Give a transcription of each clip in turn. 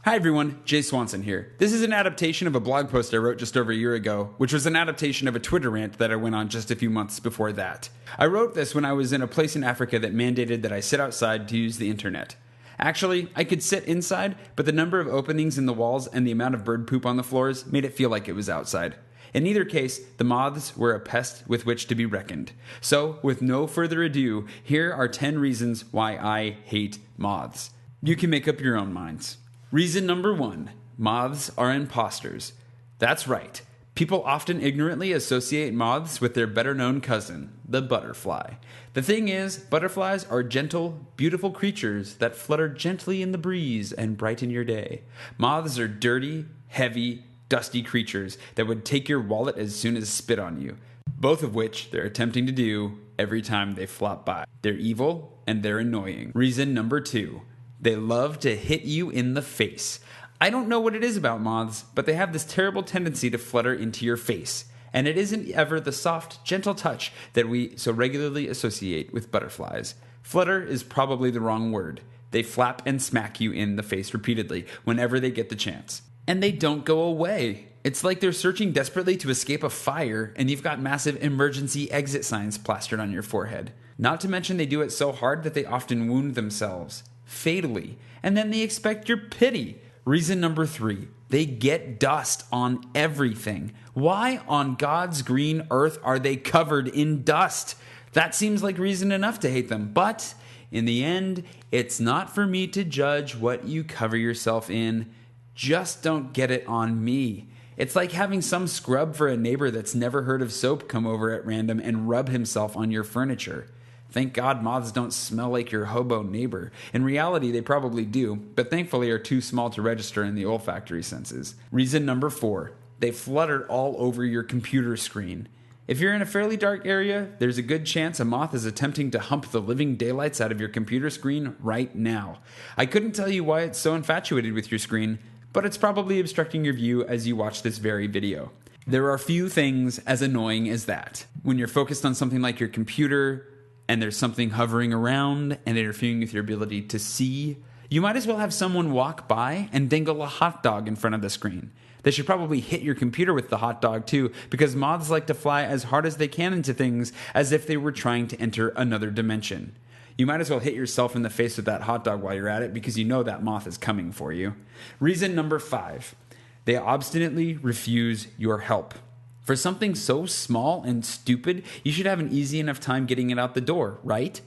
Hi everyone, Jay Swanson here. This is an adaptation of a blog post I wrote just over a year ago, which was an adaptation of a Twitter rant that I went on just a few months before that. I wrote this when I was in a place in Africa that mandated that I sit outside to use the internet. Actually, I could sit inside, but the number of openings in the walls and the amount of bird poop on the floors made it feel like it was outside. In either case, the moths were a pest with which to be reckoned. So, with no further ado, here are 10 reasons why I hate moths. You can make up your own minds. Reason number 1, moths are imposters. That's right. People often ignorantly associate moths with their better-known cousin, the butterfly. The thing is, butterflies are gentle, beautiful creatures that flutter gently in the breeze and brighten your day. Moths are dirty, heavy, dusty creatures that would take your wallet as soon as spit on you, both of which they're attempting to do every time they flop by. They're evil and they're annoying. Reason number 2. They love to hit you in the face. I don't know what it is about moths, but they have this terrible tendency to flutter into your face. And it isn't ever the soft, gentle touch that we so regularly associate with butterflies. Flutter is probably the wrong word. They flap and smack you in the face repeatedly whenever they get the chance. And they don't go away. It's like they're searching desperately to escape a fire, and you've got massive emergency exit signs plastered on your forehead. Not to mention they do it so hard that they often wound themselves. Fatally, and then they expect your pity. Reason number 3, they get dust on everything. Why on God's green earth are they covered in dust? That seems like reason enough to hate them, but in the end, it's not for me to judge what you cover yourself in. Just don't get it on me. It's like having some scrub for a neighbor that's never heard of soap come over at random and rub himself on your furniture. Thank God moths don't smell like your hobo neighbor. In reality, they probably do, but thankfully are too small to register in the olfactory senses. Reason number 4, they flutter all over your computer screen. If you're in a fairly dark area, there's a good chance a moth is attempting to hump the living daylights out of your computer screen right now. I couldn't tell you why it's so infatuated with your screen, but it's probably obstructing your view as you watch this very video. There are few things as annoying as that. When you're focused on something like your computer, and there's something hovering around and interfering with your ability to see, you might as well have someone walk by and dangle a hot dog in front of the screen. They should probably hit your computer with the hot dog too, because moths like to fly as hard as they can into things as if they were trying to enter another dimension. You might as well hit yourself in the face with that hot dog while you're at it, because you know that moth is coming for you. Reason number 5, they obstinately refuse your help. For something so small and stupid, you should have an easy enough time getting it out the door, right?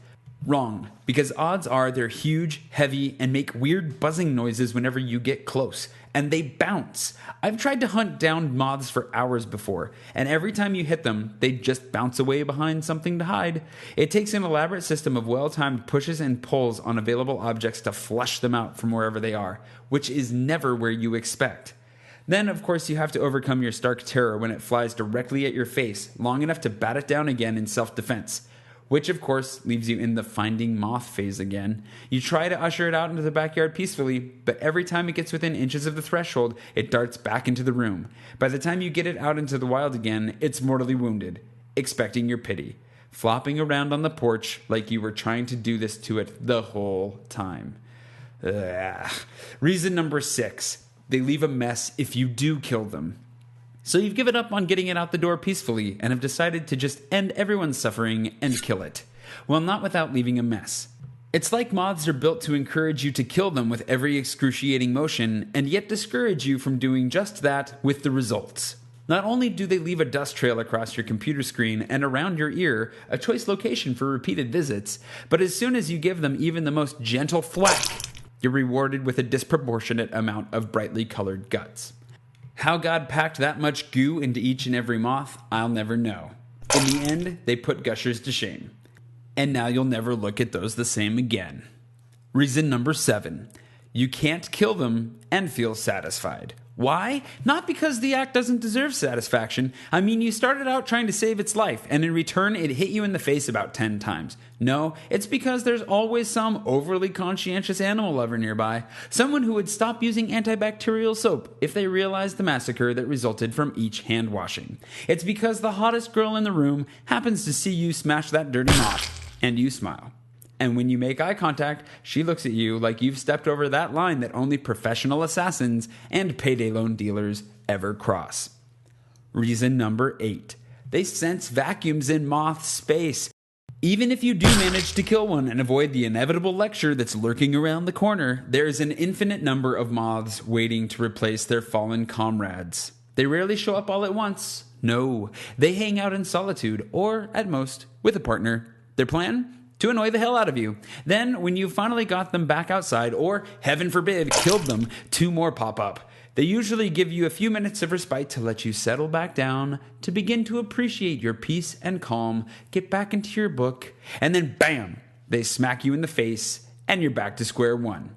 Wrong, because odds are they're huge, heavy, and make weird buzzing noises whenever you get close. And they bounce. I've tried to hunt down moths for hours before, and every time you hit them, they just bounce away behind something to hide. It takes an elaborate system of well-timed pushes and pulls on available objects to flush them out from wherever they are, which is never where you expect. Then, of course, you have to overcome your stark terror when it flies directly at your face, long enough to bat it down again in self-defense, which, of course, leaves you in the finding moth phase again. You try to usher it out into the backyard peacefully, but every time it gets within inches of the threshold, it darts back into the room. By the time you get it out into the wild again, it's mortally wounded, expecting your pity, flopping around on the porch like you were trying to do this to it the whole time. Ugh. Reason number 6. They leave a mess if you do kill them. So you've given up on getting it out the door peacefully and have decided to just end everyone's suffering and kill it. Well, not without leaving a mess. It's like moths are built to encourage you to kill them with every excruciating motion, and yet discourage you from doing just that with the results. Not only do they leave a dust trail across your computer screen and around your ear, a choice location for repeated visits, but as soon as you give them even the most gentle thwack, you're rewarded with a disproportionate amount of brightly colored guts. How God packed that much goo into each and every moth, I'll never know. In the end, they put gushers to shame. And now you'll never look at those the same again. Reason number 7. You can't kill them and feel satisfied. Why? Not because the act doesn't deserve satisfaction. I mean, you started out trying to save its life, and in return, it hit you in the face about 10 times. No, it's because there's always some overly conscientious animal lover nearby, someone who would stop using antibacterial soap if they realized the massacre that resulted from each hand washing. It's because the hottest girl in the room happens to see you smash that dirty moth, and you smile. And when you make eye contact, she looks at you like you've stepped over that line that only professional assassins and payday loan dealers ever cross. Reason number 8. They sense vacuums in moth space. Even if you do manage to kill one and avoid the inevitable lecture that's lurking around the corner, there's an infinite number of moths waiting to replace their fallen comrades. They rarely show up all at once. No, they hang out in solitude, or at most, with a partner. Their plan? To annoy the hell out of you. Then, when you finally got them back outside, or, heaven forbid, killed them, 2 more pop up. They usually give you a few minutes of respite to let you settle back down, to begin to appreciate your peace and calm, get back into your book, and then bam, they smack you in the face, and you're back to square one.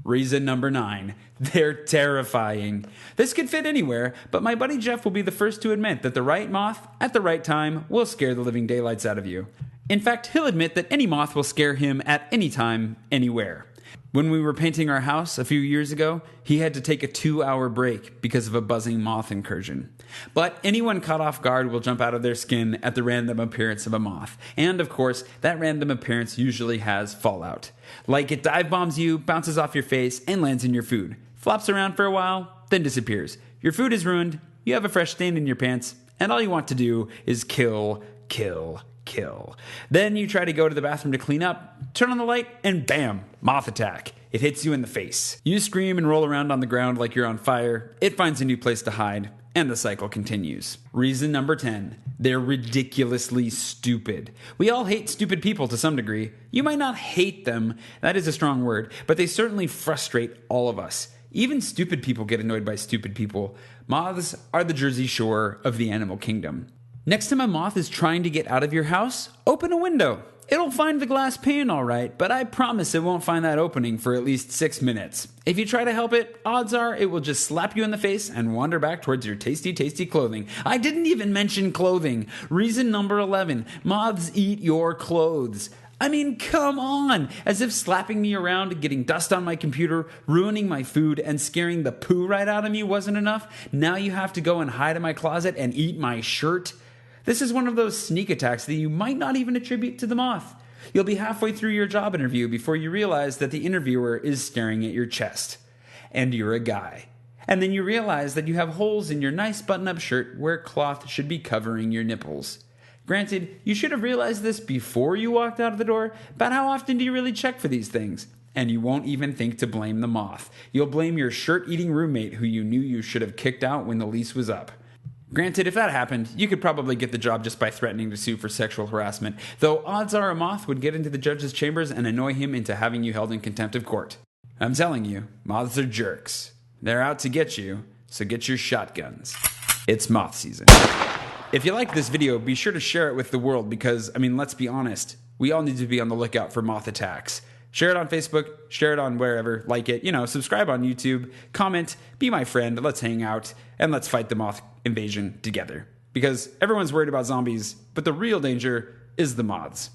Reason number 9, they're terrifying. This could fit anywhere, but my buddy Jeff will be the first to admit that the right moth, at the right time, will scare the living daylights out of you. In fact, he'll admit that any moth will scare him at any time, anywhere. When we were painting our house a few years ago, he had to take a 2-hour break because of a buzzing moth incursion. But anyone caught off guard will jump out of their skin at the random appearance of a moth. And of course, that random appearance usually has fallout. Like it dive bombs you, bounces off your face, and lands in your food. Flops around for a while, then disappears. Your food is ruined, you have a fresh stain in your pants, and all you want to do is kill. Then you try to go to the bathroom to clean up, turn on the light, and bam, moth attack. It hits you in the face. You scream and roll around on the ground like you're on fire. It finds a new place to hide, and the cycle continues. Reason number 10. They're ridiculously stupid. We all hate stupid people to some degree. You might not hate them, that is a strong word, but they certainly frustrate all of us. Even stupid people get annoyed by stupid people. Moths are the Jersey Shore of the animal kingdom. Next time a moth is trying to get out of your house, open a window. It'll find the glass pane all right, but I promise it won't find that opening for at least 6 minutes. If you try to help it, odds are it will just slap you in the face and wander back towards your tasty, tasty clothing. I didn't even mention clothing. Reason number 11, moths eat your clothes. I mean, come on! As if slapping me around, getting dust on my computer, ruining my food, and scaring the poo right out of me wasn't enough. Now you have to go and hide in my closet and eat my shirt. This is one of those sneak attacks that you might not even attribute to the moth. You'll be halfway through your job interview before you realize that the interviewer is staring at your chest. And you're a guy. And then you realize that you have holes in your nice button-up shirt where cloth should be covering your nipples. Granted, you should have realized this before you walked out of the door, but how often do you really check for these things? And you won't even think to blame the moth. You'll blame your shirt-eating roommate who you knew you should have kicked out when the lease was up. Granted, if that happened, you could probably get the job just by threatening to sue for sexual harassment, though odds are a moth would get into the judge's chambers and annoy him into having you held in contempt of court. I'm telling you, moths are jerks. They're out to get you, so get your shotguns. It's moth season. If you like this video, be sure to share it with the world because, let's be honest, we all need to be on the lookout for moth attacks. Share it on Facebook, share it on wherever, like it, subscribe on YouTube, comment, be my friend, let's hang out, and let's fight the moth invasion together. Because everyone's worried about zombies, but the real danger is the moths.